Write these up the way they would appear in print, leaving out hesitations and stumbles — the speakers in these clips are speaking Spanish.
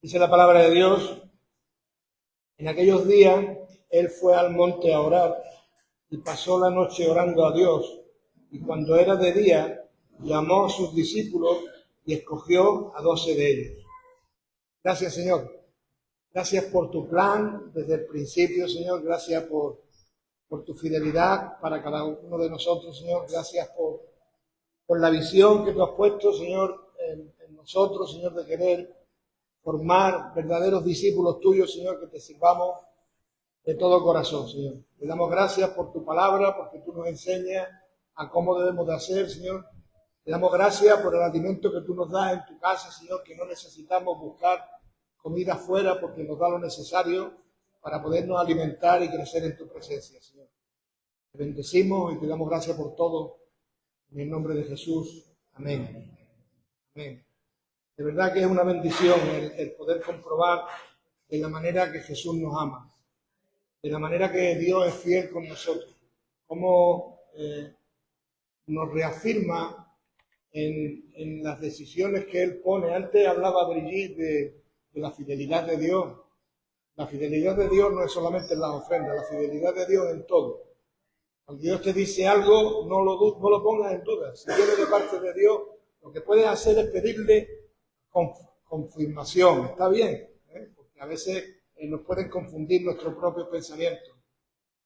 Dice la palabra de Dios, en aquellos días él fue al monte a orar y pasó la noche orando a Dios. Y cuando era de día, llamó a sus discípulos y escogió a 12 de ellos. Gracias, Señor. Gracias por tu plan desde el principio, Señor. Gracias por tu fidelidad para cada uno de nosotros, Señor. Gracias por la visión que tú has puesto, Señor, en nosotros, Señor, de querer formar verdaderos discípulos tuyos, Señor, que te sirvamos de todo corazón, Señor. Te damos gracias por tu palabra, porque tú nos enseñas a cómo debemos de hacer, Señor. Te damos gracias por el alimento que tú nos das en tu casa, Señor, que no necesitamos buscar comida afuera porque nos da lo necesario para podernos alimentar y crecer en tu presencia, Señor. Te bendecimos y te damos gracias por todo. En el nombre de Jesús. Amén. Amén. De verdad que es una bendición el poder comprobar de la manera que Jesús nos ama, de la manera que Dios es fiel con nosotros, cómo nos reafirma en las decisiones que Él pone. Antes hablaba Brigitte de la fidelidad de Dios. La fidelidad de Dios no es solamente en las ofrendas, la fidelidad de Dios en todo. Cuando Dios te dice algo, no lo pongas en duda. Si viene de parte de Dios, lo que puedes hacer es pedirle confirmación. Está bien, porque a veces nos pueden confundir nuestros propios pensamientos.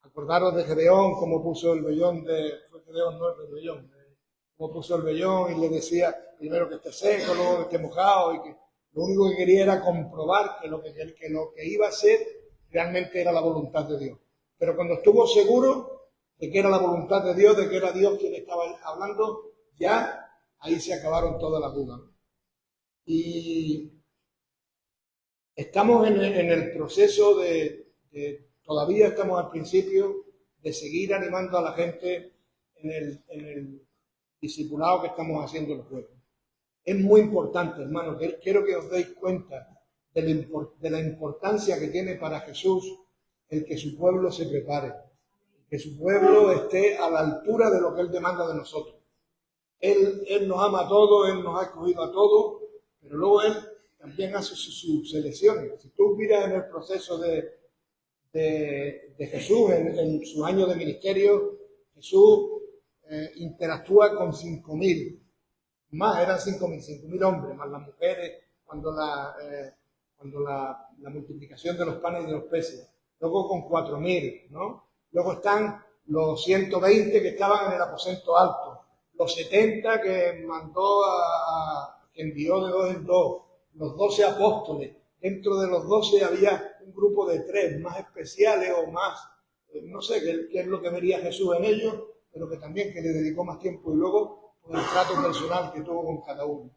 Acordaros de Gedeón, como puso el vellón fue Gedeón, no el vellón, como puso el vellón y le decía primero que esté seco, luego que esté mojado, y que lo único que quería era comprobar que lo que iba a ser realmente era la voluntad de Dios. Pero cuando estuvo seguro de que era la voluntad de Dios, de que era Dios quien estaba hablando, ya ahí se acabaron todas las dudas. Y estamos en el proceso todavía estamos al principio de seguir animando a la gente en el discipulado que estamos haciendo los jueves. Es muy importante, hermano, quiero que os deis cuenta de la importancia que tiene para Jesús el que su pueblo se prepare, que su pueblo esté a la altura de lo que Él demanda de nosotros. Él nos ama a todos, Él nos ha escogido a todos, pero luego Él también hace sus selecciones. Si tú miras en el proceso de Jesús, en su año de ministerio, Jesús interactúa con 5.000, más eran 5.000 hombres, más las mujeres, cuando la multiplicación de los panes y de los peces, luego con 4.000, ¿no? Luego están los 120 que estaban en el aposento alto, los 70 que que envió de 2 en 2, los 12 apóstoles. Dentro de los 12 había un grupo de 3 más especiales o más, no sé qué es lo que vería Jesús en ellos, pero que también que le dedicó más tiempo, y luego por el trato personal que tuvo con cada uno.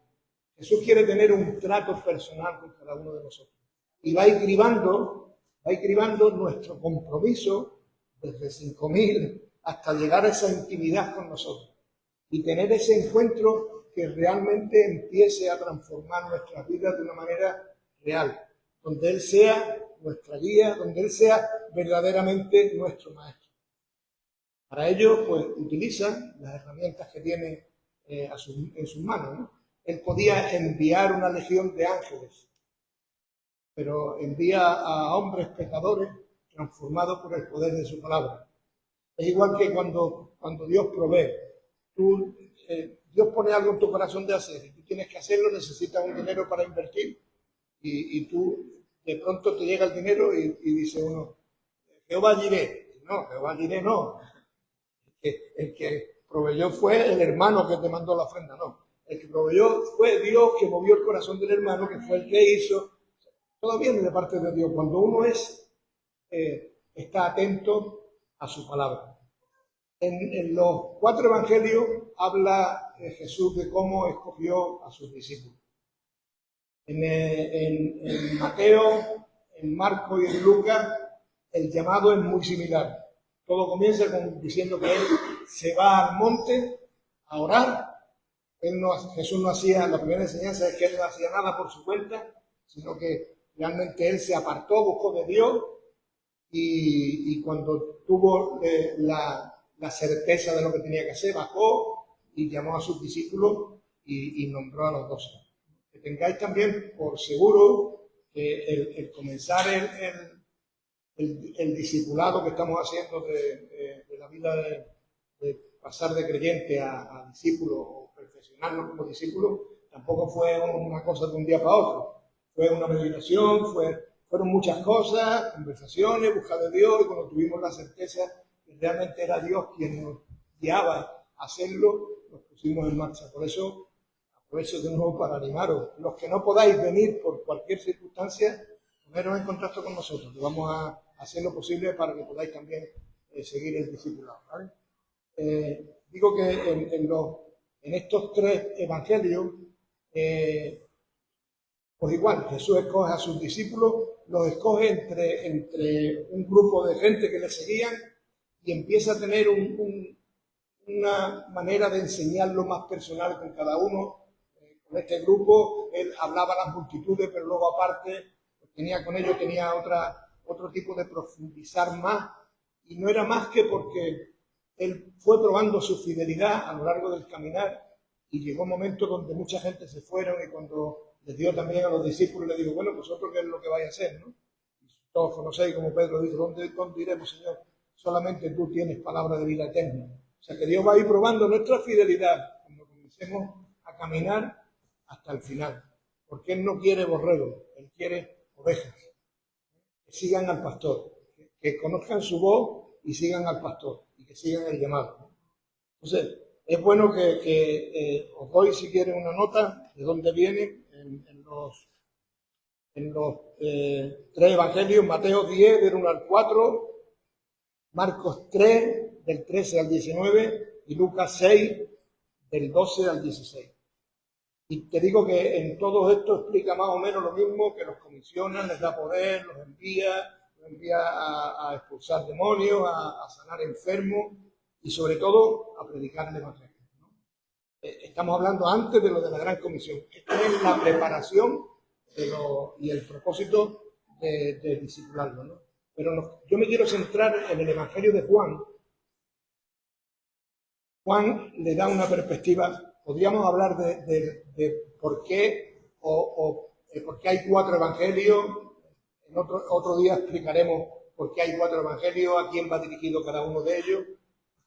Jesús quiere tener un trato personal con cada uno de nosotros. Y va escribando nuestro compromiso desde 5.000 hasta llegar a esa intimidad con nosotros. Y tener ese encuentro que realmente empiece a transformar nuestras vidas de una manera real, donde Él sea nuestra guía, donde Él sea verdaderamente nuestro maestro. Para ello, pues, utiliza las herramientas que tiene en sus manos, ¿no? Él podía enviar una legión de ángeles, pero envía a hombres pecadores transformados por el poder de su palabra. Es igual que cuando Dios provee. Dios pone algo en tu corazón de hacer y tú tienes que hacerlo, necesitas un dinero para invertir y tú de pronto te llega el dinero y dice uno, Jehová Jireh. No, Jehová Jireh no. El que proveyó fue el hermano que te mandó la ofrenda, no. El que proveyó fue Dios, que movió el corazón del hermano, que fue el que hizo. Todo viene de parte de Dios cuando uno está atento a su palabra. En los 4 evangelios habla Jesús de cómo escogió a sus discípulos. En Mateo, en Marcos y en Lucas, el llamado es muy similar. Todo comienza diciendo que Él se va al monte a orar. Jesús no hacía, la primera enseñanza es que Él no hacía nada por su cuenta, sino que realmente Él se apartó, buscó de Dios, y cuando tuvo la certeza de lo que tenía que hacer, bajó y llamó a sus discípulos y nombró a los 12. Que tengáis también por seguro el comenzar el discipulado que estamos haciendo de la vida de pasar de creyente a discípulo o perfeccionarnos como discípulos, tampoco fue una cosa de un día para otro. Fue una meditación, fueron muchas cosas, conversaciones, buscar de Dios, y cuando tuvimos la certeza que realmente era Dios quien nos guiaba a hacerlo, nos pusimos en marcha. Por eso aprovecho de nuevo para animaros. Los que no podáis venir por cualquier circunstancia, poneros en contacto con nosotros, que vamos a hacer lo posible para que podáis también seguir el discipulado, ¿vale? Digo que en estos tres evangelios, pues igual, Jesús escoge a sus discípulos, los escoge entre un grupo de gente que le seguían y empieza a tener una manera de enseñarlo más personal con cada uno. Con este grupo, él hablaba a las multitudes, pero luego aparte, pues con ellos tenía otro tipo de profundizar más, y no era más que porque él fue probando su fidelidad a lo largo del caminar, y llegó un momento donde mucha gente se fueron, y cuando les dio también a los discípulos, le dijo, bueno, vosotros qué es lo que vais a hacer, ¿no? Y todos conocéis, como Pedro dijo, ¿dónde iremos, Señor? Solamente tú tienes palabra de vida eterna. O sea que Dios va a ir probando nuestra fidelidad cuando comencemos a caminar hasta el final. Porque Él no quiere borregos, Él quiere ovejas. Que sigan al pastor, que conozcan su voz y sigan al pastor, y que sigan el llamado. Entonces, es bueno que os doy, si quieren, una nota de dónde vienen en los tres evangelios: Mateo 10, del 1 al 4, Marcos 3, del 13 al 19, y Lucas 6, del 12 al 16. Y te digo que en todo esto explica más o menos lo mismo, que los comisiona, les da poder, los envía a expulsar demonios, a sanar enfermos y sobre todo a predicar el evangelio, ¿no? Estamos hablando antes de lo de la gran comisión. Esta es la preparación y el propósito de discipularlo, ¿no? Pero yo me quiero centrar en el evangelio de Juan. Juan le da una perspectiva. Podríamos hablar de por qué por qué hay cuatro evangelios. En otro día explicaremos por qué hay cuatro evangelios, a quién va dirigido cada uno de ellos.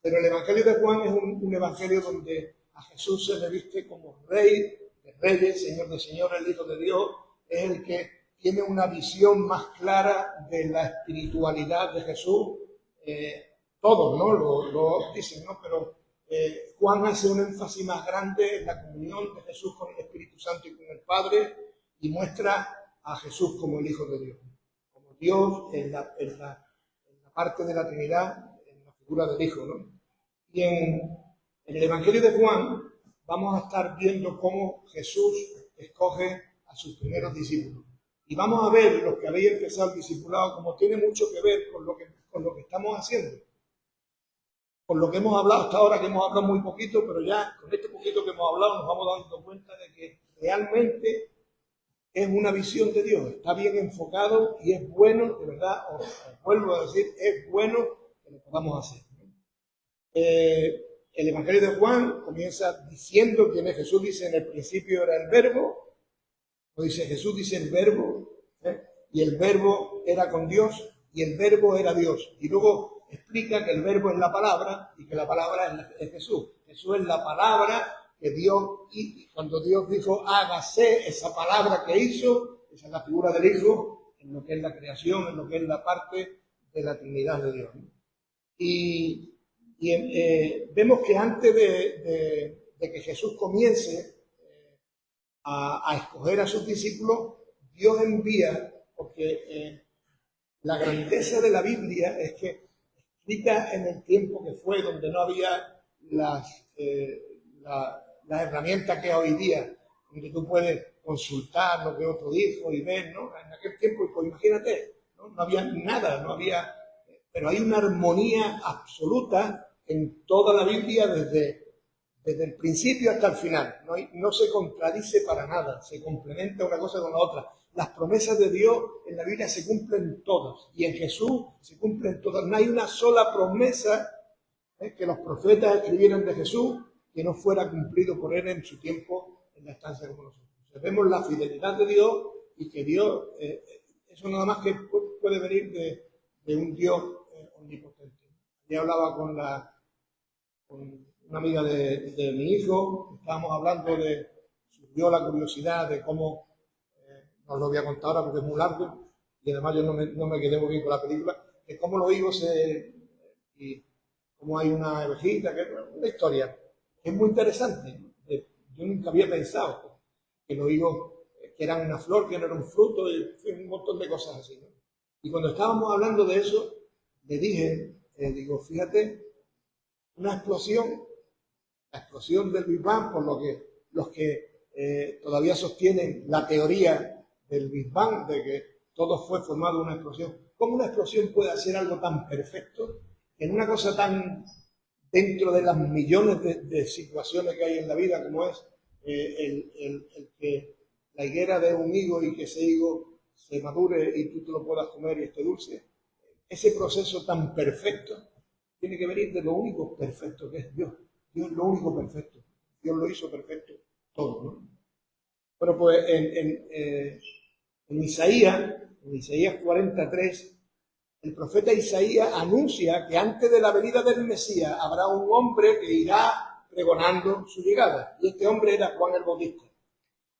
Pero el evangelio de Juan es un evangelio donde a Jesús se le viste como Rey de reyes, Señor de señores, el Hijo de Dios. Es el que tiene una visión más clara de la espiritualidad de Jesús. Todos, ¿no? Lo dicen, ¿no? Pero Juan hace un énfasis más grande en la comunión de Jesús con el Espíritu Santo y con el Padre, y muestra a Jesús como el Hijo de Dios, como Dios en la parte de la Trinidad, en la figura del Hijo, ¿no? Y en el Evangelio de Juan vamos a estar viendo cómo Jesús escoge a sus primeros discípulos. Y vamos a ver, los que habéis empezado el discipulado, como tiene mucho que ver con lo que estamos haciendo. Con lo que hemos hablado hasta ahora, que hemos hablado muy poquito, pero ya con este poquito que hemos hablado nos vamos dando cuenta de que realmente es una visión de Dios. Está bien enfocado y es bueno, de verdad, os vuelvo a decir, es bueno que lo podamos hacer. El Evangelio de Juan comienza diciendo quién es Jesús. Dice, en el principio era el verbo. O dice, Jesús dice el verbo, y el verbo era con Dios, y el verbo era Dios. Y luego explica que el verbo es la palabra, y que la palabra es Jesús. Jesús es la palabra que Dios, y cuando Dios dijo, hágase, esa palabra que hizo, esa es la figura del Hijo, en lo que es la creación, en lo que es la parte de la Trinidad de Dios, ¿no? Y vemos que antes de que Jesús comience a escoger a sus discípulos, Dios envía, porque la grandeza de la Biblia es que escrita en el tiempo que fue, donde no había las herramientas que hay hoy día, donde tú puedes consultar lo que otro dijo y ver, ¿no? En aquel tiempo, pues imagínate, no había nada, no había, pero hay una armonía absoluta en toda la Biblia desde el principio hasta el final. No se contradice para nada, se complementa una cosa con la otra. Las promesas de Dios en la Biblia se cumplen todas, y en Jesús se cumplen todas. No hay una sola promesa que los profetas escribieran de Jesús que no fuera cumplido por Él en su tiempo en la estancia como nosotros. Entonces, vemos la fidelidad de Dios y que Dios, eso nada más que puede venir de un Dios omnipotente. Yo hablaba con una amiga de mi hijo, estábamos hablando surgió la curiosidad de cómo, no os lo voy a contar ahora porque es muy largo, y además yo no me quedé muy bien con la película, de cómo los higos y cómo hay una ovejita, que es una historia que es muy interesante. Yo nunca había pensado que los higos, que eran una flor, que no era un fruto, y un montón de cosas así, ¿no? Y cuando estábamos hablando de eso, le dije, digo, fíjate, una explosión, la explosión del Big Bang, por lo que los que todavía sostienen la teoría del Big Bang, de que todo fue formado de una explosión. ¿Cómo una explosión puede hacer algo tan perfecto en una cosa tan dentro de las millones de situaciones que hay en la vida, como es el que la higuera de un higo y que ese higo se madure y tú te lo puedas comer y esté dulce? Ese proceso tan perfecto tiene que venir de lo único perfecto que es Dios. Dios es lo único perfecto. Dios lo hizo perfecto todo, ¿no? Bueno, pues en Isaías 43, el profeta Isaías anuncia que antes de la venida del Mesías habrá un hombre que irá pregonando su llegada. Y este hombre era Juan el Bautista.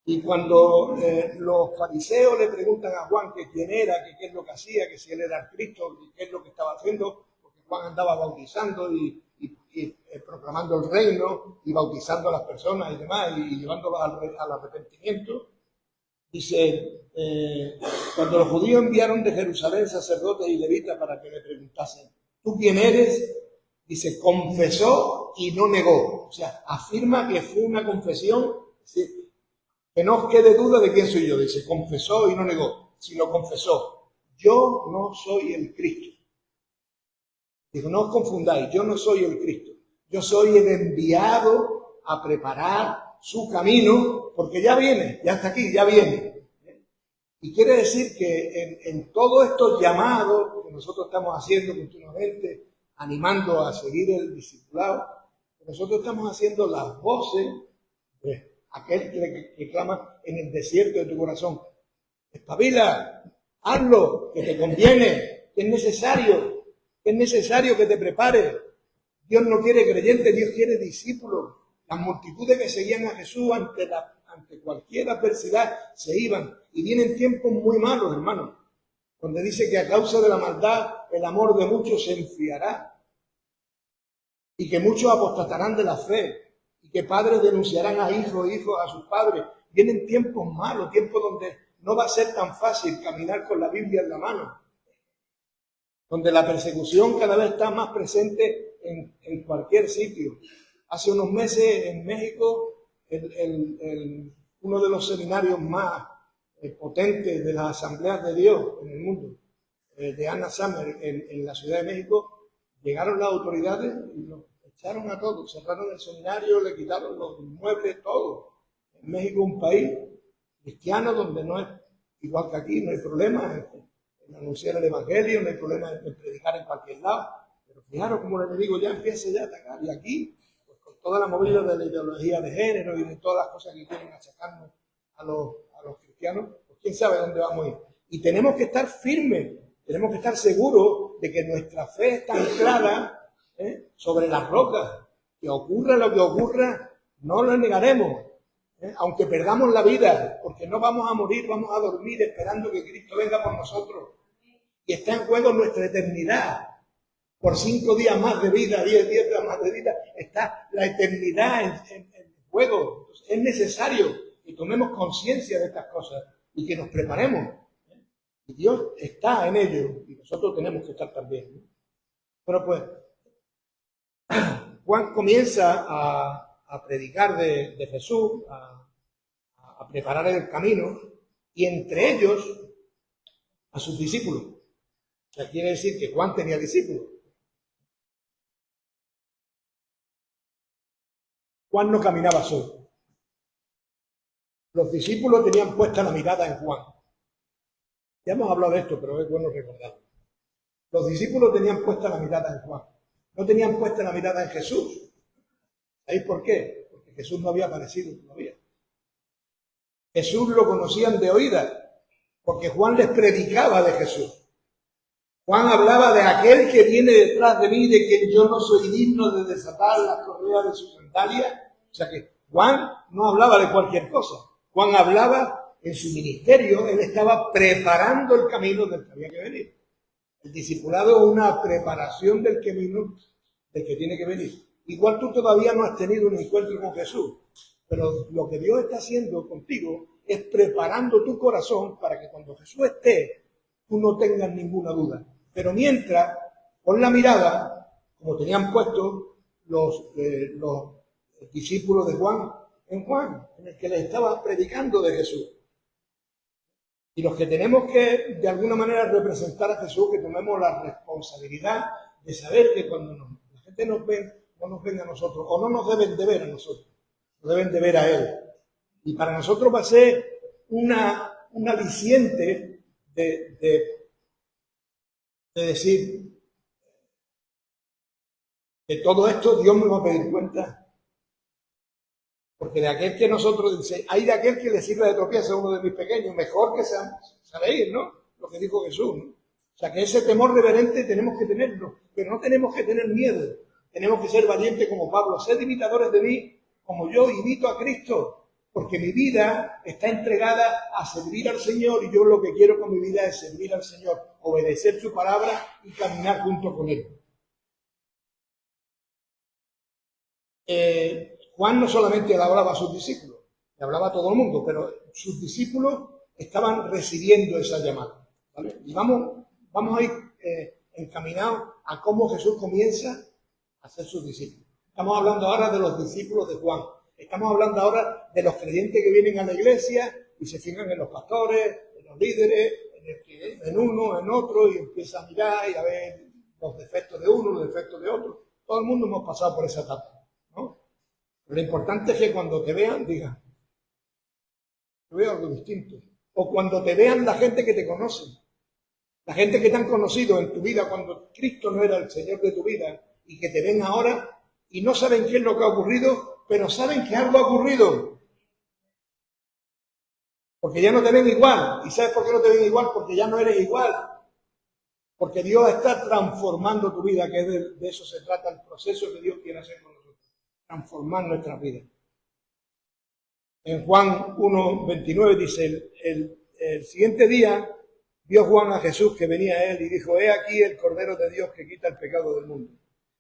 Y cuando los fariseos le preguntan a Juan que quién era, que qué es lo que hacía, que si él era el Cristo, que qué es lo que estaba haciendo, porque Juan andaba bautizando y proclamando el reino y bautizando a las personas y demás y llevándolas al arrepentimiento. Dice, cuando los judíos enviaron de Jerusalén sacerdotes y levitas para que le preguntasen, ¿tú quién eres? Dice, confesó y no negó. O sea, afirma que fue una confesión, ¿sí? Que no os quede duda de quién soy yo. Dice, confesó y no negó, sino confesó, yo no soy el Cristo. Digo, no os confundáis, yo no soy el Cristo. Yo soy el enviado a preparar su camino, porque ya viene, ya está aquí, ya viene. Y quiere decir que en todos estos llamados que nosotros estamos haciendo continuamente, animando a seguir el discipulado, nosotros estamos haciendo las voces de aquel que clama en el desierto de tu corazón. Espabila, hazlo, que te conviene, que es necesario que te prepares. Dios no quiere creyentes, Dios quiere discípulos. Las multitudes que seguían a Jesús ante cualquier adversidad se iban. Y vienen tiempos muy malos, hermanos, donde dice que a causa de la maldad el amor de muchos se enfriará y que muchos apostatarán de la fe y que padres denunciarán a hijos, hijos a sus padres. Vienen tiempos malos, tiempos donde no va a ser tan fácil caminar con la Biblia en la mano, donde la persecución cada vez está más presente en cualquier sitio. Hace unos meses en México, uno de los seminarios más potentes de las asambleas de Dios en el mundo, de Anna Summer en la Ciudad de México, llegaron las autoridades y los echaron a todos, cerraron el seminario, le quitaron los muebles, todo. En México, un país cristiano donde no es igual que aquí, no hay problema en anunciar el evangelio, no hay problema en predicar en cualquier lado, pero fijaros cómo el enemigo ya empieza ya a atacar. Y aquí, pues con toda la movida de la ideología de género y de todas las cosas que quieren achacarnos a los cristianos, pues quién sabe dónde vamos a ir. Y tenemos que estar firmes, tenemos que estar seguros de que nuestra fe está anclada sobre las rocas. Que ocurra lo que ocurra, no lo negaremos. Aunque perdamos la vida, porque no vamos a morir, vamos a dormir esperando que Cristo venga por nosotros. Y está en juego nuestra eternidad. Por 5 días más de vida, 10 días más de vida, está la eternidad en juego. Entonces, es necesario que tomemos conciencia de estas cosas y que nos preparemos. Y Dios está en ello y nosotros tenemos que estar también. Bueno, pues Juan comienza a predicar de Jesús, a preparar el camino, y entre ellos a sus discípulos. O sea, quiere decir que Juan tenía discípulos. Juan no caminaba solo. Los discípulos tenían puesta la mirada en Juan. Ya hemos hablado de esto, pero es bueno recordarlo. Los discípulos tenían puesta la mirada en Juan. No tenían puesta la mirada en Jesús. ¿Sabéis por qué? Porque Jesús no había aparecido todavía. Jesús lo conocían de oídas, porque Juan les predicaba de Jesús. Juan hablaba de aquel que viene detrás de mí, de quien yo no soy digno de desatar las correas de su sandalia. O sea que Juan no hablaba de cualquier cosa. Juan hablaba en su ministerio, él estaba preparando el camino del que había que venir. El discipulado es una preparación del camino del que tiene que venir. Igual tú todavía no has tenido un encuentro con Jesús, pero lo que Dios está haciendo contigo es preparando tu corazón para que cuando Jesús esté, tú no tengas ninguna duda. Pero mientras, pon la mirada, como tenían puesto los discípulos de Juan, en el que les estaba predicando de Jesús. Y los que tenemos que, de alguna manera, representar a Jesús, que tomemos la responsabilidad de saber que cuando la gente nos ve, no nos ven a nosotros, o no nos deben de ver a nosotros, nos deben de ver a Él. Y para nosotros va a ser un aliciente de decir que todo esto Dios me va a pedir cuenta. Porque de aquel que nosotros dice, hay de aquel que le sirva de tropiezo a uno de mis pequeños, mejor que sabéis, ¿no? Lo que dijo Jesús, ¿no? O sea que ese temor reverente tenemos que tenerlo, pero no tenemos que tener miedo. Tenemos que ser valientes como Pablo, sed imitadores de mí, como yo imito a Cristo, porque mi vida está entregada a servir al Señor y yo lo que quiero con mi vida es servir al Señor, obedecer su palabra y caminar junto con Él. Juan no solamente le hablaba a sus discípulos, le hablaba a todo el mundo, pero sus discípulos estaban recibiendo esa llamada, ¿vale? Y vamos a ir encaminados a cómo Jesús comienza a ser sus discípulos. Estamos hablando ahora de los discípulos de Juan. Estamos hablando ahora de los creyentes que vienen a la iglesia y se fijan en los pastores, en los líderes, en uno, en otro, y empiezan a mirar y a ver los defectos de uno, los defectos de otro. Todo el mundo hemos pasado por esa etapa, ¿no? Pero lo importante es que cuando te vean, digan, yo veo algo distinto. O cuando te vean la gente que te conoce, la gente que te han conocido en tu vida cuando Cristo no era el Señor de tu vida y que te ven ahora y no saben qué es lo que ha ocurrido, pero saben que algo ha ocurrido. Porque ya no te ven igual. ¿Y sabes por qué no te ven igual? Porque ya no eres igual. Porque Dios está transformando tu vida, que de eso se trata el proceso que Dios quiere hacer con nosotros. Transformar nuestras vidas. En Juan 1:29 dice, el siguiente día vio Juan a Jesús que venía a él y dijo, he aquí el Cordero de Dios que quita el pecado del mundo.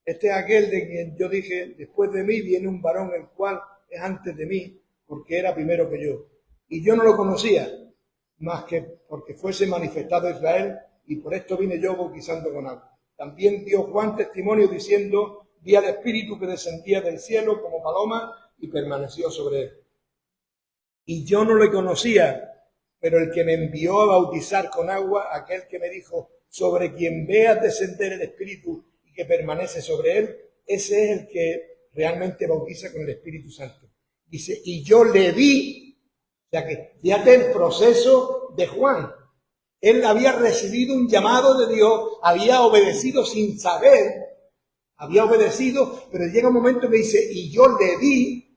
Este es aquel de quien yo dije, después de mí viene un varón el cual es antes de mí, porque era primero que yo. Y yo no lo conocía, más que porque fuese manifestado a Israel, y por esto vine yo bautizando con agua. También dio Juan testimonio diciendo, vi al Espíritu que descendía del cielo como paloma y permaneció sobre él. Y yo no le conocía, pero el que me envió a bautizar con agua, aquel que me dijo, sobre quien veas descender el Espíritu y que permanece sobre él, ese es el que realmente bautiza con el Espíritu Santo. Dice, y yo le vi, o sea que fíjate el proceso de Juan. Él había recibido un llamado de Dios, había obedecido sin saber, había obedecido, pero llega un momento que dice, y yo le vi,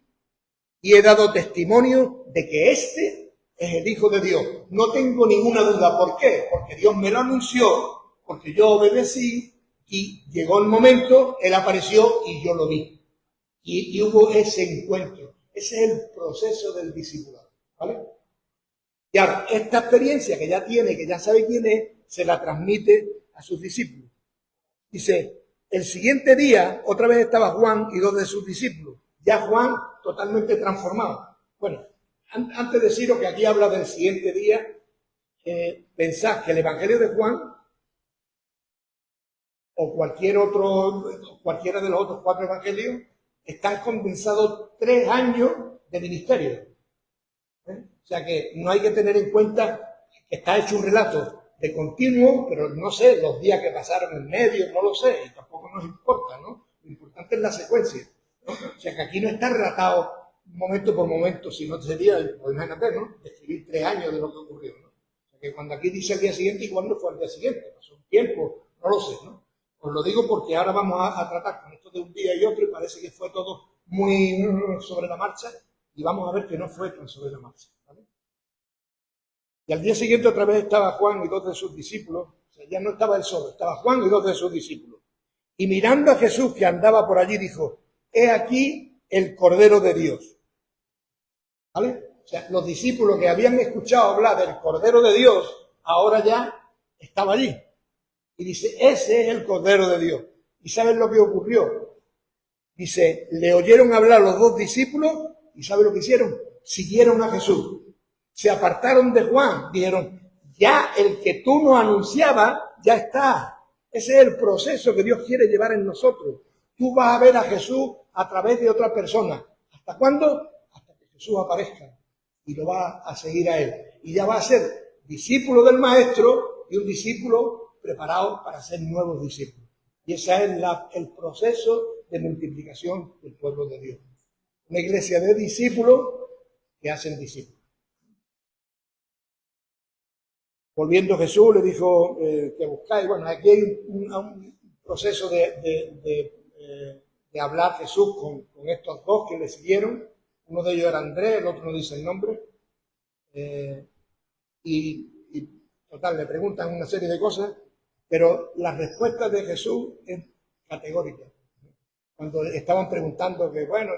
y he dado testimonio de que este es el Hijo de Dios. No tengo ninguna duda. ¿Por qué? Porque Dios me lo anunció, porque yo obedecí y llegó el momento, Él apareció y yo lo vi. Y hubo ese encuentro. Ese es el proceso del discipulado, ¿vale? Y ahora, esta experiencia que ya tiene, que ya sabe quién es, se la transmite a sus discípulos. Dice, el siguiente día, otra vez estaba Juan y 2 de sus discípulos. Ya Juan totalmente transformado. Bueno, antes de deciros que aquí habla del siguiente día, pensad que el Evangelio de Juan o cualquiera de los otros 4 evangelios están condensados 3 años de ministerio. O sea que no hay que tener en cuenta que está hecho un relato de continuo, pero no sé, los días que pasaron en medio, no lo sé, y tampoco nos importa, ¿no? Lo importante es la secuencia, ¿no? O sea que aquí no está relatado momento por momento, sino sería, pues imagínate, ¿no? Describir 3 años de lo que ocurrió, ¿no? O sea que cuando aquí dice el día siguiente, igual no fue el día siguiente, pasó un tiempo, no lo sé, ¿no? Os lo digo porque ahora vamos a tratar con esto de un día y otro y parece que fue todo muy sobre la marcha y vamos a ver que no fue tan sobre la marcha. Y al día siguiente otra vez estaba Juan y dos de sus discípulos, o sea, ya no estaba él solo, estaba Juan y dos de sus discípulos. Y mirando a Jesús que andaba por allí, dijo, he aquí el Cordero de Dios. ¿Vale? O sea, los discípulos que habían escuchado hablar del Cordero de Dios, ahora ya estaba allí. Y dice, ese es el Cordero de Dios. ¿Y saben lo que ocurrió? Dice, le oyeron hablar los dos discípulos y ¿saben lo que hicieron? Siguieron a Jesús. Se apartaron de Juan. Dijeron, ya el que tú nos anunciabas, ya está. Ese es el proceso que Dios quiere llevar en nosotros. Tú vas a ver a Jesús a través de otra persona. ¿Hasta cuándo? Hasta que Jesús aparezca. Y lo vas a seguir a él. Y ya va a ser discípulo del Maestro y un discípulo preparado para ser nuevos discípulos. Y ese es el proceso de multiplicación del pueblo de Dios. Una iglesia de discípulos que hacen discípulos. Volviendo Jesús, le dijo que buscáis. Bueno, aquí hay un proceso de hablar Jesús con estos dos que le siguieron. Uno de ellos era Andrés, el otro no dice el nombre. Y total, le preguntan una serie de cosas, pero la respuesta de Jesús es categórica. Cuando estaban preguntando que, bueno,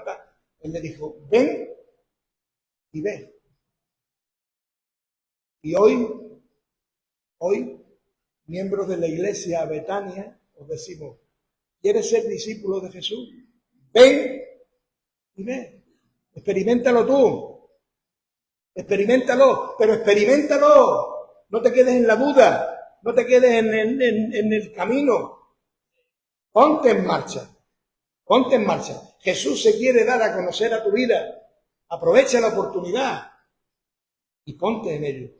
él le dijo, ven y ve. Y hoy, miembros de la iglesia Betania, os decimos, ¿quieres ser discípulo de Jesús? Ven y ve. Experiméntalo tú. Experiméntalo, pero experiméntalo. No te quedes en la duda, no te quedes en el camino. Ponte en marcha. Ponte en marcha. Jesús se quiere dar a conocer a tu vida. Aprovecha la oportunidad y ponte en ello.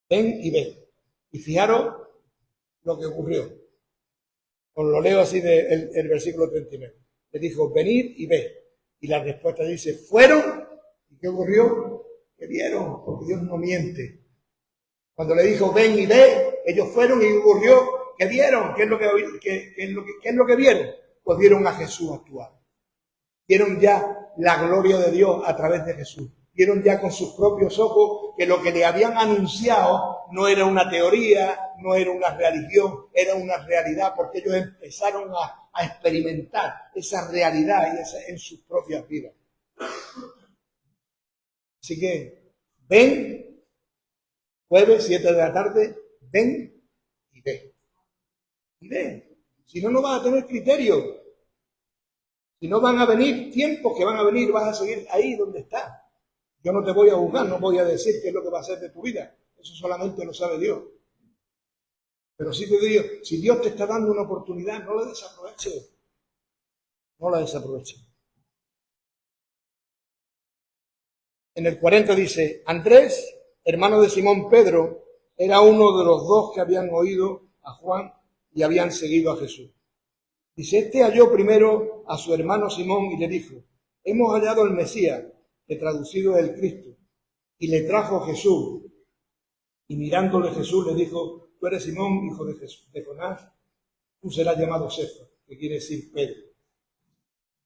Ven y ve. Y fijaros lo que ocurrió. Os lo leo así del versículo 39. Le dijo, venid y ve. Y la respuesta dice, fueron. ¿Y qué ocurrió? Que vieron, porque Dios no miente. Cuando le dijo, ven y ve, ellos fueron y ocurrió que vieron. ¿Qué es lo que vieron? Pues vieron a Jesús actuar. Vieron ya la gloria de Dios a través de Jesús. Vieron ya con sus propios ojos que lo que le habían anunciado no era una teoría, no era una religión, era una realidad, porque ellos empezaron a experimentar esa realidad en sus propias vidas. Así que, ven, jueves, 7 de la tarde, ven y ve. Y ve. Si no, no vas a tener criterio. Si no van a venir tiempos que van a venir, vas a seguir ahí donde estás. Yo no te voy a juzgar, no voy a decir qué es lo que va a hacer de tu vida. Eso solamente lo sabe Dios. Pero sí te digo, si Dios te está dando una oportunidad, no la desaproveches. No la desaproveches. En el 40 dice, Andrés, hermano de Simón Pedro, era uno de los dos que habían oído a Juan y habían seguido a Jesús. Dice, este halló primero a su hermano Simón y le dijo, hemos hallado al Mesías, que traducido es el Cristo, y le trajo Jesús. Y mirándole Jesús le dijo, tú eres Simón, hijo de Jonás, tú serás llamado Cefas, que quiere decir Pedro.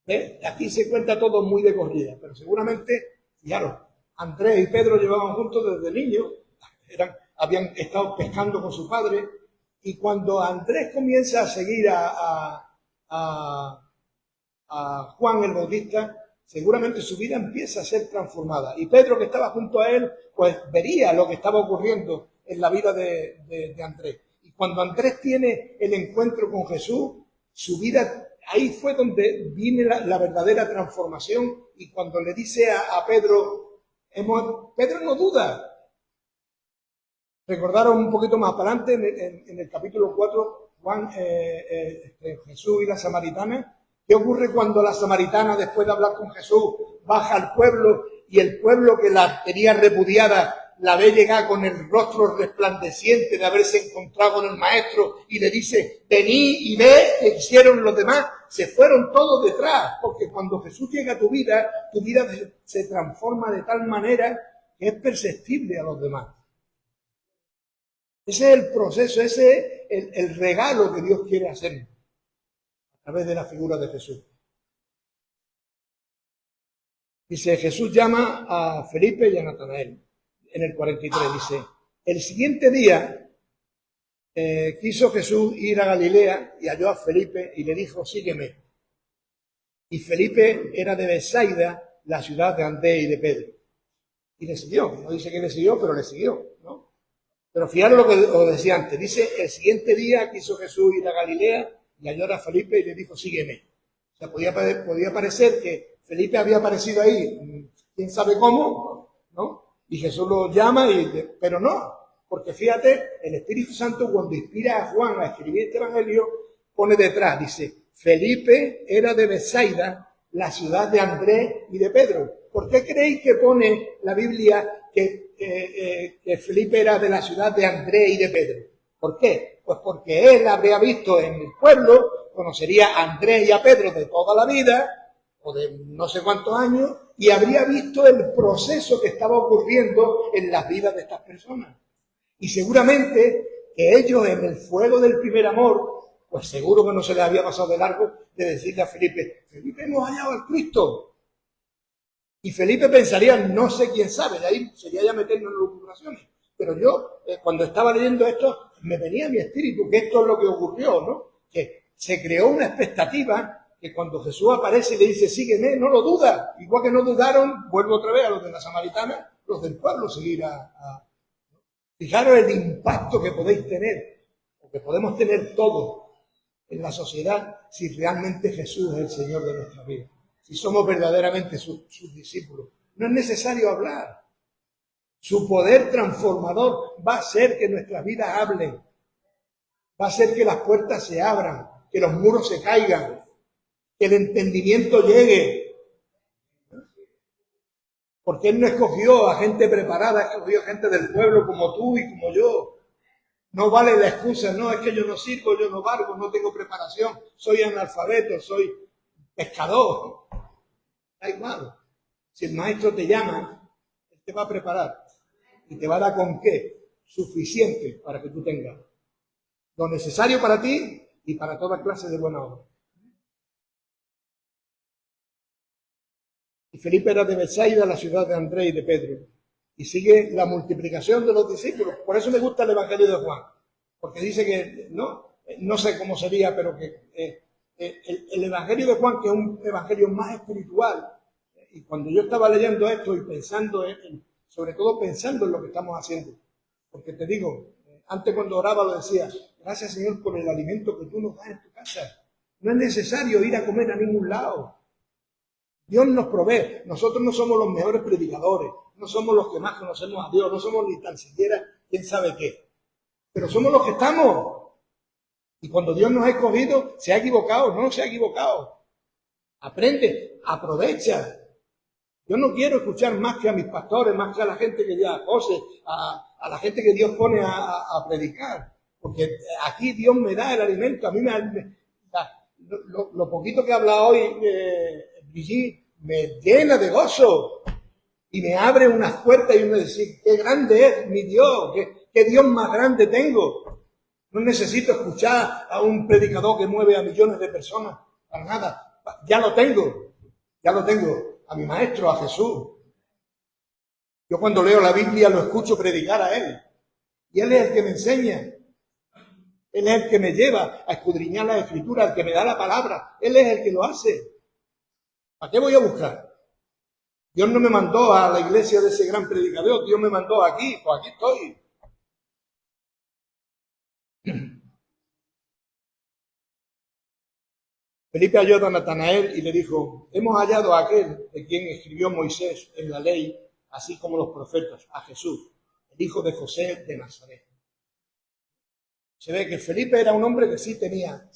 ¿Ves? Aquí se cuenta todo muy de corrida, pero seguramente, fijaros, Andrés y Pedro llevaban juntos desde niños, habían estado pescando con su padre, y cuando Andrés comienza a seguir a Juan el Bautista, seguramente su vida empieza a ser transformada. Y Pedro, que estaba junto a él, pues vería lo que estaba ocurriendo en la vida de Andrés. Y cuando Andrés tiene el encuentro con Jesús, su vida, ahí fue donde viene la verdadera transformación. Y cuando le dice a Pedro, Pedro no duda. Recordaron un poquito más para adelante, en el capítulo 4, Jesús y la samaritana. ¿Qué ocurre cuando la samaritana, después de hablar con Jesús, baja al pueblo y el pueblo que la tenía repudiada la ve llegar con el rostro resplandeciente de haberse encontrado con el maestro y le dice, vení y ve qué hicieron los demás? Se fueron todos detrás, porque cuando Jesús llega a tu vida se transforma de tal manera que es perceptible a los demás. Ese es el proceso, ese es el regalo que Dios quiere hacer a través de la figura de Jesús. Dice, Jesús llama a Felipe y a Natanael. en el 43, dice, el siguiente día quiso Jesús ir a Galilea y halló a Felipe y le dijo, sígueme. Y Felipe era de Betsaida, la ciudad de Andrés y de Pedro. Y le siguió. No dice que le siguió, pero le siguió, ¿no? Pero fijaros lo que os decía antes. Dice, el siguiente día quiso Jesús ir a Galilea y halló a Felipe y le dijo, sígueme. O sea, podía parecer que Felipe había aparecido ahí, quién sabe cómo, ¿no? Y Jesús lo llama, pero no. Porque fíjate, el Espíritu Santo cuando inspira a Juan a escribir este evangelio, pone detrás, dice, Felipe era de Betsaida, la ciudad de Andrés y de Pedro. ¿Por qué creéis que pone la Biblia que Felipe era de la ciudad de Andrés y de Pedro? ¿Por qué? Pues porque él habría visto en el pueblo, conocería a Andrés y a Pedro de toda la vida, o de no sé cuántos años, y habría visto el proceso que estaba ocurriendo en las vidas de estas personas. Y seguramente que ellos en el fuego del primer amor, pues seguro que no se les había pasado de largo de decirle a Felipe, Felipe, hemos hallado al Cristo. Y Felipe pensaría, no sé quién sabe, de ahí sería ya meternos en lucubraciones. Pero yo, cuando estaba leyendo esto, me venía a mi espíritu que esto es lo que ocurrió, ¿no? Que se creó una expectativa que cuando Jesús aparece y le dice, sígueme, no lo duda. Igual que no dudaron, vuelvo otra vez a los de la Samaritana, los del pueblo seguir Fijaros el impacto que podéis tener, o que podemos tener todos en la sociedad, si realmente Jesús es el Señor de nuestra vida, si somos verdaderamente sus discípulos. No es necesario hablar. Su poder transformador va a hacer que nuestras vidas hablen, va a hacer que las puertas se abran, que los muros se caigan, que el entendimiento llegue. Porque Él no escogió a gente preparada, escogió gente del pueblo como tú y como yo. No vale la excusa, no, es que yo no sirvo, yo no valgo, no tengo preparación, soy analfabeto, soy pescador. Da igual. Si el maestro te llama, Él te va a preparar y te va a dar con qué suficiente para que tú tengas lo necesario para ti y para toda clase de buena obra. Y Felipe era de Betsaida, la ciudad de Andrés y de Pedro. Y sigue la multiplicación de los discípulos. Por eso me gusta el Evangelio de Juan. Porque dice que, no sé cómo sería, pero que el Evangelio de Juan, que es un evangelio más espiritual, y cuando yo estaba leyendo esto y pensando, sobre todo pensando en lo que estamos haciendo, porque te digo, antes cuando oraba lo decía, gracias Señor por el alimento que tú nos das en tu casa. No es necesario ir a comer a ningún lado. Dios nos provee. Nosotros no somos los mejores predicadores, no somos los que más conocemos a Dios, no somos ni tan siquiera quién sabe qué. Pero somos los que estamos. Y cuando Dios nos ha escogido, ¿se ha equivocado? No se ha equivocado. Aprende, aprovecha. Yo no quiero escuchar más que a mis pastores, más que a la gente que ya José, a la gente que Dios pone a predicar. Porque aquí Dios me da el alimento. A mí lo poquito que habla hoy Brigitte me llena de gozo y me abre unas puertas y me dice, qué grande es mi Dios, qué Dios más grande tengo. No necesito escuchar a un predicador que mueve a millones de personas para nada. Ya lo tengo, a mi maestro, a Jesús. Yo cuando leo la Biblia lo escucho predicar a Él y Él es el que me enseña. Él es el que me lleva a escudriñar la Escritura, el que me da la palabra. Él es el que lo hace. ¿Para qué voy a buscar? Dios no me mandó a la iglesia de ese gran predicador, Dios me mandó aquí, pues aquí estoy. Felipe halló a Natanael y le dijo, hemos hallado a aquel de quien escribió Moisés en la ley, así como los profetas, a Jesús, el hijo de José de Nazaret. Se ve que Felipe era un hombre que sí tenía,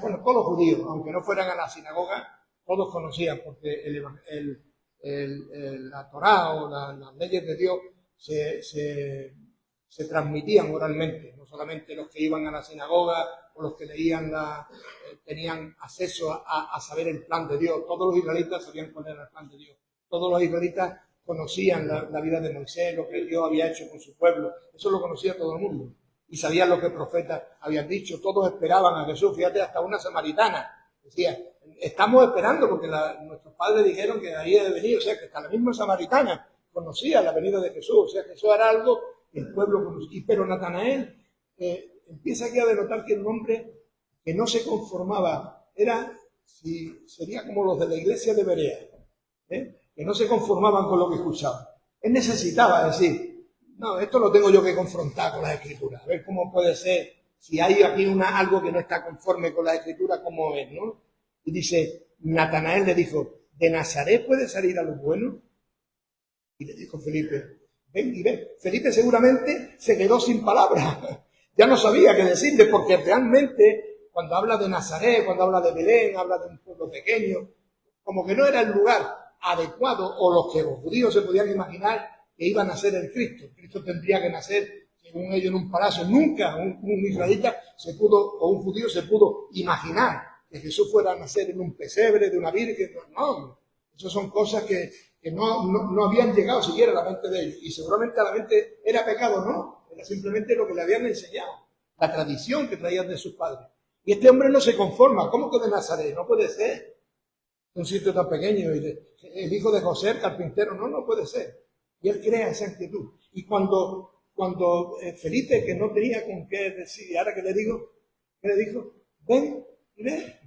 bueno, todos los judíos, aunque no fueran a la sinagoga, todos conocían, porque la Torá o las leyes de Dios se transmitían oralmente, no solamente los que iban a la sinagoga o los que leían tenían acceso a saber el plan de Dios. Todos los israelitas sabían cuál era el plan de Dios. Todos los israelitas conocían la vida de Moisés, lo que Dios había hecho con su pueblo. Eso lo conocía todo el mundo. Y sabían lo que el profeta habían dicho. Todos esperaban a Jesús. Fíjate, hasta una samaritana decía, estamos esperando porque nuestros padres dijeron que de ahí debe venir. O sea, que hasta la misma samaritana conocía la venida de Jesús, o sea que eso era algo que el pueblo conocía. Pero Natanael empieza aquí a denotar que era un hombre que no se conformaba, sería como los de la iglesia de Berea, que no se conformaban con lo que escuchaban. Él necesitaba decir, no, esto lo tengo yo que confrontar con las Escrituras, a ver cómo puede ser, si hay aquí algo que no está conforme con las Escrituras, cómo es, ¿no? Y dice, Natanael le dijo, ¿de Nazaret puede salir algo bueno? Y le dijo Felipe, ven y ven. Felipe seguramente se quedó sin palabras, ya no sabía qué decirle, porque realmente cuando habla de Nazaret, cuando habla de Belén, habla de un pueblo pequeño, como que no era el lugar adecuado o los que los judíos se podían imaginar que iba a nacer el Cristo. Cristo tendría que nacer, según ellos, en un palacio. Nunca un israelita o un judío se pudo imaginar que Jesús fuera a nacer en un pesebre de una virgen. No, esas son cosas que no habían llegado siquiera a la mente de ellos. Y seguramente a la mente era pecado, no. Era simplemente lo que le habían enseñado, la tradición que traían de sus padres. Y este hombre no se conforma. ¿Cómo que de Nazaret? No puede ser. Un sitio tan pequeño. El hijo de José, el carpintero. No puede ser. Y él crea esa actitud. Y cuando Felipe, que no tenía con qué decir, y ahora que le digo, ¿qué le dijo? Ven y ve.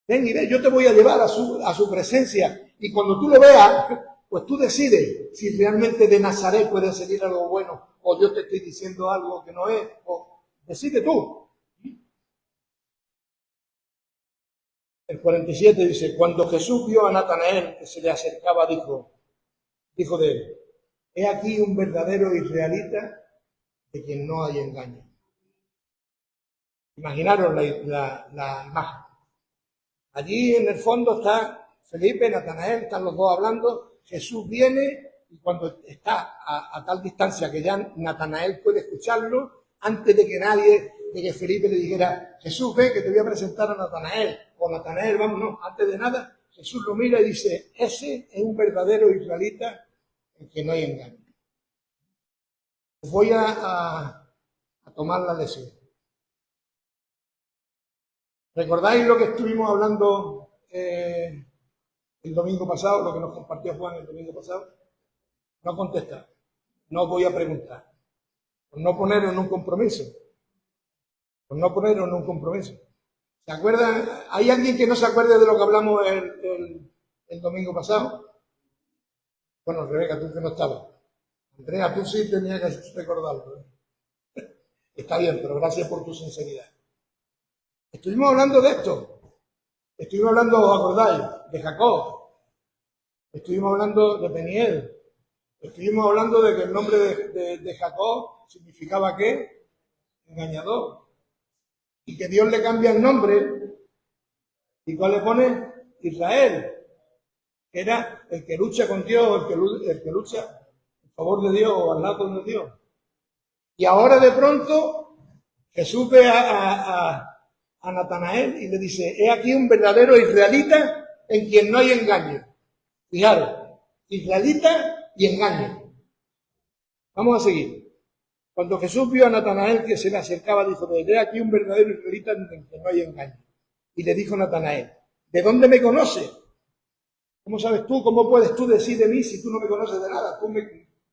Ven y ve, yo te voy a llevar a su presencia. Y cuando tú lo veas, pues tú decides si realmente de Nazaret puede salir algo bueno, o yo te estoy diciendo algo que no es, o decide tú. El 47 dice, cuando Jesús vio a Natanael que se le acercaba, dijo de él, he aquí un verdadero israelita de quien no hay engaño. Imaginaros la imagen. Allí en el fondo está Felipe, Natanael, están los dos hablando, Jesús viene y cuando está a tal distancia que ya Natanael puede escucharlo, antes de que Felipe le dijera, Jesús, ven que te voy a presentar a Natanael, o Natanael, vamos, no, antes de nada, Jesús lo mira y dice, ese es un verdadero israelita en que no hay engaño. Os voy a tomar la lección. ¿Recordáis lo que estuvimos hablando el domingo pasado, lo que nos compartió Juan el domingo pasado? No contestar, no voy a preguntar, por no poneros en un compromiso. ¿Se acuerdan? ¿Hay alguien que no se acuerde de lo que hablamos el domingo pasado? Bueno, Rebeca, tú que no estabas. Andrea, tú sí tenías que recordarlo. Está bien, pero gracias por tu sinceridad. Estuvimos hablando de esto. Estuvimos hablando, ¿os acordáis? De Jacob. Estuvimos hablando de Peniel. Estuvimos hablando de que el nombre de Jacob significaba ¿qué? Engañador. Y que Dios le cambia el nombre. ¿Y cuál le pone? Israel. Que era el que lucha con Dios, el que lucha en favor de Dios o al lado de Dios. Y ahora de pronto Jesús ve a Natanael y le dice, he aquí un verdadero israelita en quien no hay engaño. Fijaros, israelita y engaño. Vamos a seguir. Cuando Jesús vio a Natanael que se le acercaba, dijo, he aquí un verdadero israelita en quien no hay engaño. Y le dijo Natanael, ¿de dónde me conoces? ¿Cómo sabes tú? ¿Cómo puedes tú decir de mí si tú no me conoces de nada?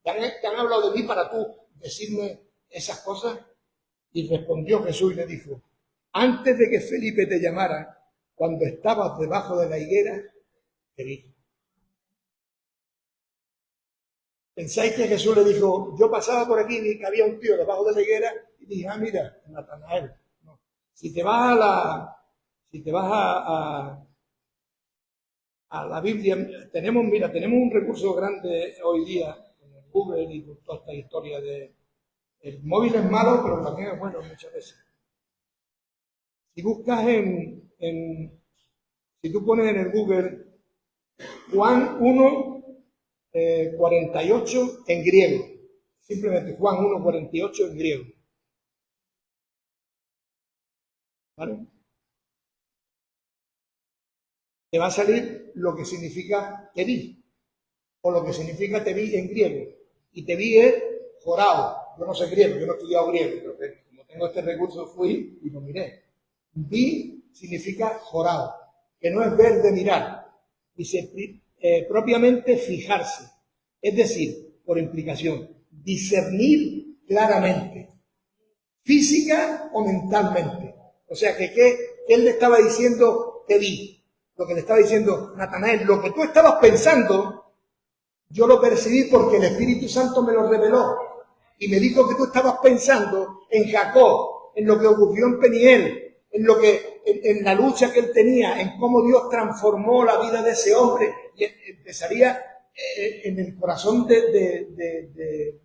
¿Te han hablado de mí para tú decirme esas cosas? Y respondió Jesús y le dijo, antes de que Felipe te llamara, cuando estabas debajo de la higuera, te vi. ¿Pensáis que Jesús le dijo, yo pasaba por aquí y vi que había un tío debajo de la higuera y dije, mira, Natanael? No. Si te vas a la Biblia, tenemos un recurso grande hoy día con el Google y con toda esta historia de el móvil es malo, pero también es bueno muchas veces. Si buscas si tú pones en el Google Juan 1, 48 en griego, simplemente Juan 1, 48 en griego. ¿Vale? Te va a salir lo que significa te vi, o lo que significa te vi en griego. Y te vi es jorao. Yo no sé griego, yo no he estudiado griego, pero como tengo este recurso fui y lo miré. Vi significa jorao, que no es ver de mirar. Dice propiamente fijarse. Es decir, por implicación, discernir claramente, física o mentalmente. O sea, que él le estaba diciendo, te di. Lo que le estaba diciendo Natanael, lo que tú estabas pensando, yo lo percibí porque el Espíritu Santo me lo reveló. Y me dijo que tú estabas pensando en Jacob, en lo que ocurrió en Peniel, en la lucha que él tenía, en cómo Dios transformó la vida de ese hombre. Y empezaría en el corazón de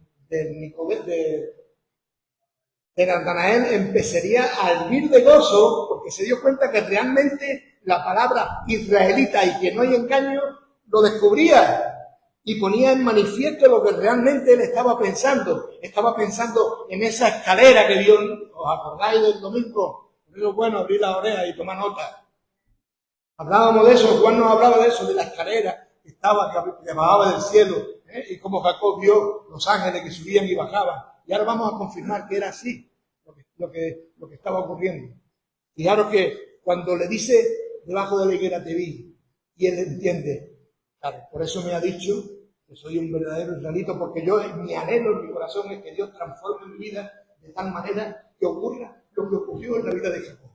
Natanael, empezaría a hervir de gozo, porque se dio cuenta que realmente la palabra israelita y que no hay engaño, lo descubría y ponía en manifiesto lo que realmente él estaba pensando. Estaba pensando en esa escalera que vio. ¿Os acordáis del domingo? Pero bueno, abrí la oreja y tomar nota. Hablábamos de eso, Juan nos hablaba de eso, de la escalera que bajaba del cielo, y cómo Jacob vio los ángeles que subían y bajaban. Y ahora vamos a confirmar que era así lo que estaba ocurriendo. Fijaros que cuando le dice, debajo de la higuera te vi, y él entiende, claro, por eso me ha dicho que soy un verdadero israelita, porque mi anhelo en mi corazón es que Dios transforme mi vida de tal manera que ocurra lo que ocurrió en la vida de Jacob.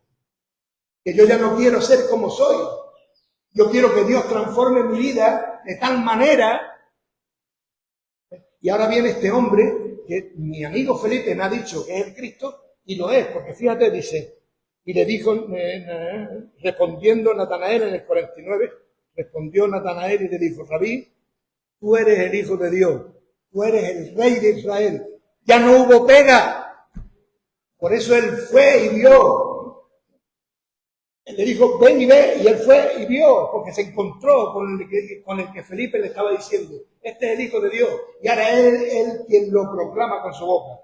Que yo ya no quiero ser como soy. Yo quiero que Dios transforme mi vida de tal manera. Y ahora viene este hombre que mi amigo Felipe me ha dicho que es el Cristo, y lo es, porque fíjate, dice, y le dijo, respondiendo Natanael en el 49, respondió Natanael y le dijo, Rabí, tú eres el Hijo de Dios, tú eres el Rey de Israel. Ya no hubo pega. Por eso él fue y vio. Él le dijo, ven y ve, y él fue y vio, porque se encontró con el que Felipe le estaba diciendo, este es el Hijo de Dios, y ahora es él quien lo proclama con su boca.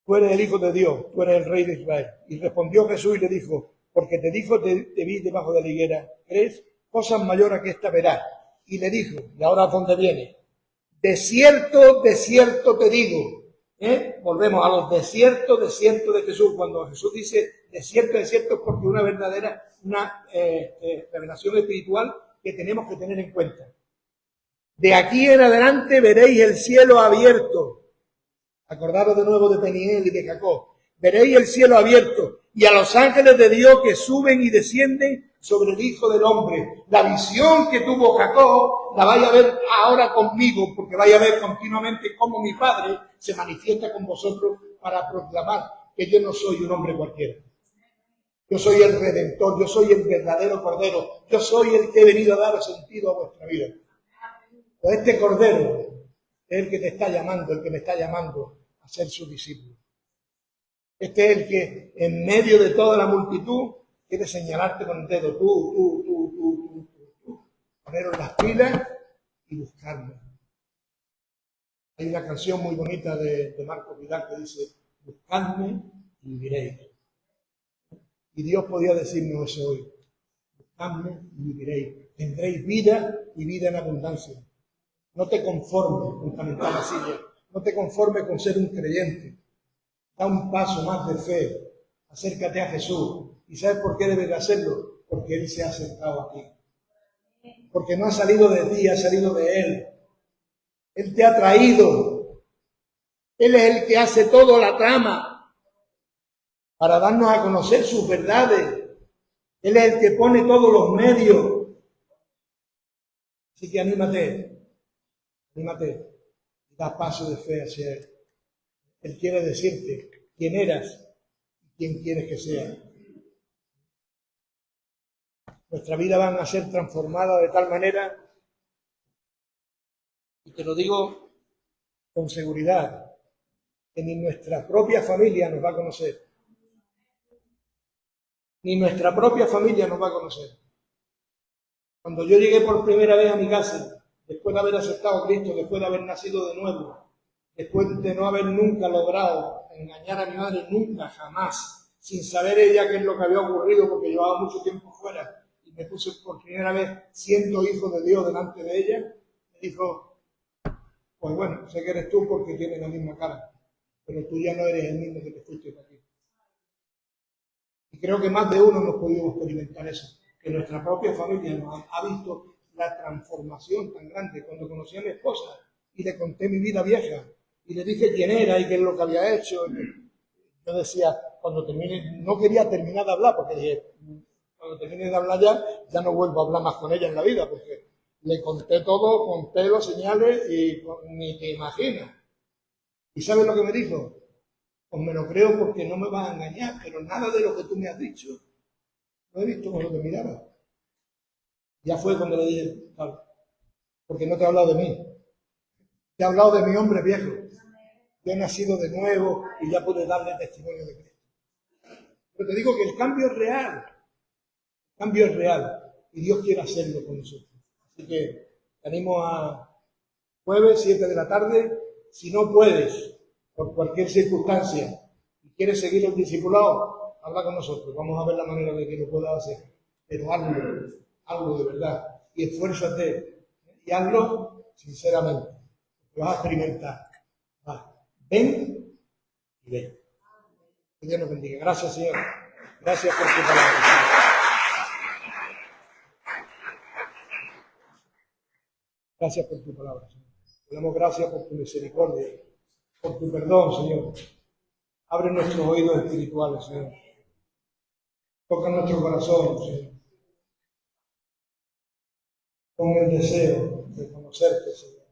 Tú eres el Hijo de Dios, tú eres el Rey de Israel. Y respondió Jesús y le dijo, porque te dijo, te vi debajo de la higuera, ¿crees? Cosas mayores que esta verás. Y le dijo, y ahora ¿dónde viene? De cierto te digo. Volvemos a los desiertos de Jesús. Cuando Jesús dice desierto es porque una verdadera, revelación espiritual que tenemos que tener en cuenta. De aquí en adelante veréis el cielo abierto. Acordaros de nuevo de Peniel y de Jacob. Veréis el cielo abierto y a los ángeles de Dios que suben y descienden sobre el Hijo del Hombre. La visión que tuvo Jacob la vais a ver ahora conmigo, porque vais a ver continuamente cómo mi Padre se manifiesta con vosotros para proclamar que yo no soy un hombre cualquiera. Yo soy el Redentor, yo soy el verdadero Cordero, yo soy el que he venido a dar sentido a vuestra vida. Pues este Cordero es el que te está llamando, el que me está llamando a ser su discípulo. Este es el que en medio de toda la multitud quiere señalarte con el dedo, tú. Poneros las pilas y buscarme. Hay una canción muy bonita de Marco Vidal que dice, buscadme y viviréis. Y Dios podía decirnos eso hoy. Buscadme y viviréis. Tendréis vida y vida en abundancia. No te conformes con calentar la silla. No te conformes con ser un creyente. Da un paso más de fe. Acércate a Jesús. ¿Y sabes por qué debes de hacerlo? Porque Él se ha acercado a ti. Porque no ha salido de ti, ha salido de Él. Él te ha traído. Él es el que hace toda la trama para darnos a conocer sus verdades. Él es el que pone todos los medios. Así que anímate. Anímate y da paso de fe hacia Él. Él quiere decirte quién eras y quién quieres que sea. Nuestra vida van a ser transformadas de tal manera, y te lo digo con seguridad, que ni nuestra propia familia nos va a conocer. Ni nuestra propia familia nos va a conocer. Cuando yo llegué por primera vez a mi casa, después de haber aceptado a Cristo, después de haber nacido de nuevo, después de no haber nunca logrado engañar a mi madre, nunca, jamás, sin saber ella qué es lo que había ocurrido, porque llevaba mucho tiempo fuera, y me puse por primera vez, siendo hijo de Dios delante de ella, me dijo, pues bueno, sé que eres tú porque tienes la misma cara, pero tú ya no eres el mismo que te fuiste de aquí. Y creo que más de uno hemos podido experimentar eso, que nuestra propia familia nos ha visto la transformación tan grande cuando conocí a mi esposa y le conté mi vida vieja y le dije quién era y qué es lo que había hecho. Yo decía, cuando termine, no quería terminar de hablar porque dije, cuando termine de hablar ya no vuelvo a hablar más con ella en la vida porque le conté todo con pelos, señales y ni te imaginas. ¿Y sabes lo que me dijo? Pues me lo creo porque no me vas a engañar, pero nada de lo que tú me has dicho lo he visto con lo que miraba. Ya fue cuando le dije, claro, porque no te he hablado de mí, te he hablado de mi hombre viejo. Yo he nacido de nuevo y ya pude darle testimonio de Cristo. Pero te digo que el cambio es real y Dios quiere hacerlo con nosotros. Así que te animo a jueves, 7 de la tarde, si no puedes, por cualquier circunstancia, y quieres seguir el discipulado, habla con nosotros, vamos a ver la manera de que lo puedas hacer, pero hazlo de verdad, y esfuérzate, y hazlo sinceramente, lo vas a experimentar. Ven y ven. Que Dios nos bendiga. Gracias, Señor. Gracias por tu palabra. Gracias por tu palabra, Señor. Te damos gracias por tu misericordia, por tu perdón, Señor. Abre nuestros oídos espirituales, Señor. Toca nuestro corazón, Señor. Con el deseo de conocerte, Señor.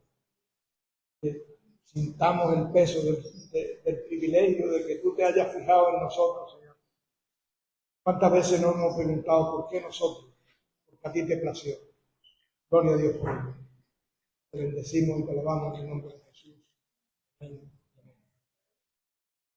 Que sintamos el peso del privilegio de que tú te hayas fijado en nosotros, Señor. ¿Cuántas veces nos hemos preguntado por qué nosotros? Porque a ti te plació. Gloria a Dios por ello. Te bendecimos y te alabamos en el nombre de Jesús. Amén.